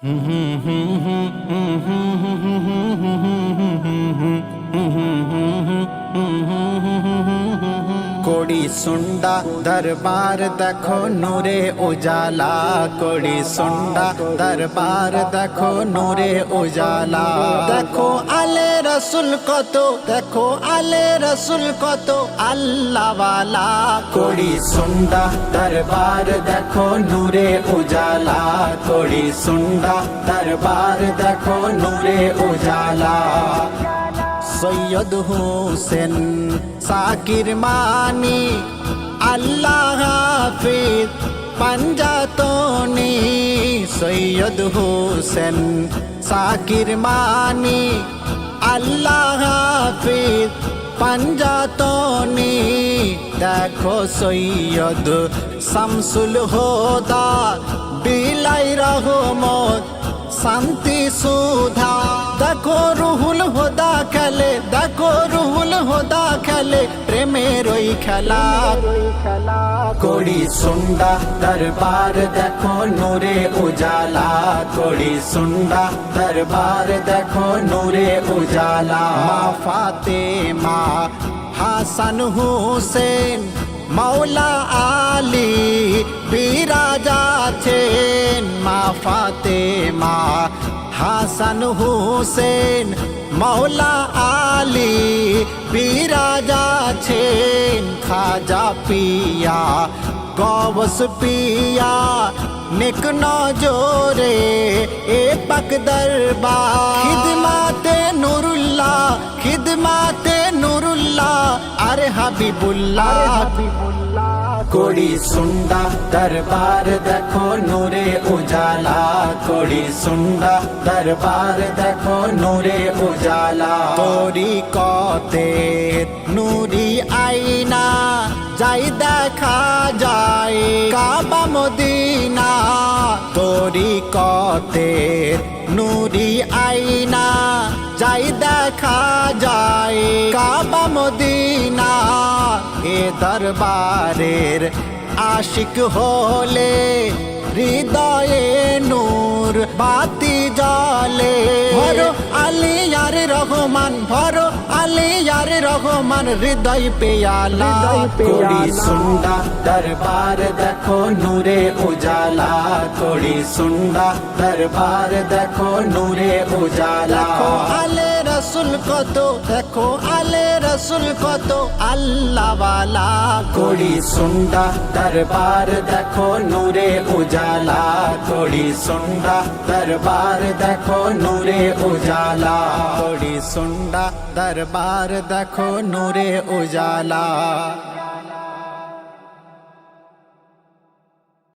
कोड़ी सुंडा दरबार देखो नूरे उजाला, कोड़ी सुंडा दरबार देखो नूरे उजाला। देखो आले रसूल कतो, देखो आले रसूल कतो अल्लाह वाला। कोड़ी सुंडा दरबार देखो नूरे उजाला, कोड़ी सुंडा दरबार देखो नूरे उजाला। सैयद हुसैन साकिर मानी अल्लाह हाफिज पंजातोनी। सैयद हुसैन साकिर मानी अल्लाह हाफिज पंजातोनी। देखो सैयद शमसुल हुदा बिलाई रहमत शांति सुधा। देखो रुहुल हुदा खेले, देखो रुहुल हुदा खेले प्रेमेर ओई खेला। कोड़ी सुंडा दरबार देखो नूरे उजाला, कोड़ी सुंडा दरबार देखो नूरे उजाला। माँ फातिमा हासन हुसैन मौला आली बिराजा छेन। माँ फातिमा हासन हुसैन मौला आली बिराजा छेन। खाजा पिया गौस पिया निक नजरे ए पक दरबार। खिदमाते नूरुल्लाह, खिदमाते नूरुल्लाह अरे हबीबुल्लाह। कोड़ी सुंडा दरबार देखो नूरे उजाला, कोड़ी सुंडा दरबार देखो नूरे उजाला। तोरी कते नूरी आईना যাই দেখা যায় কাবা মদিনা। তোরি কতে নূরি আইনা যাই দেখা যায় কাবা মদিনা। এ দরবারের আশিক হলে হৃদয়ে নূর বাতি জ্বলে। ভরো আলিয়ার রহমান, ভরো আলিয়ার রহমান হৃদয় পেয়ালা। কোড়ি সুন্ডা দরবার দেখো নূরে উজালা, কোড়ি সুন্ডা দরবার দেখো নূরে উজালা। আলে রসুল কত, দেখো আলে রসুল কত আল্লাহ ওয়ালা। কোড়ি সুন্ডা দরবার দেখো নূরে উজালা, কোড়ি সুন্ডা দরবার দেখো নূরে উজালা। কোড়ি সুন্ডা দরবার দেখো নূরে উজালা।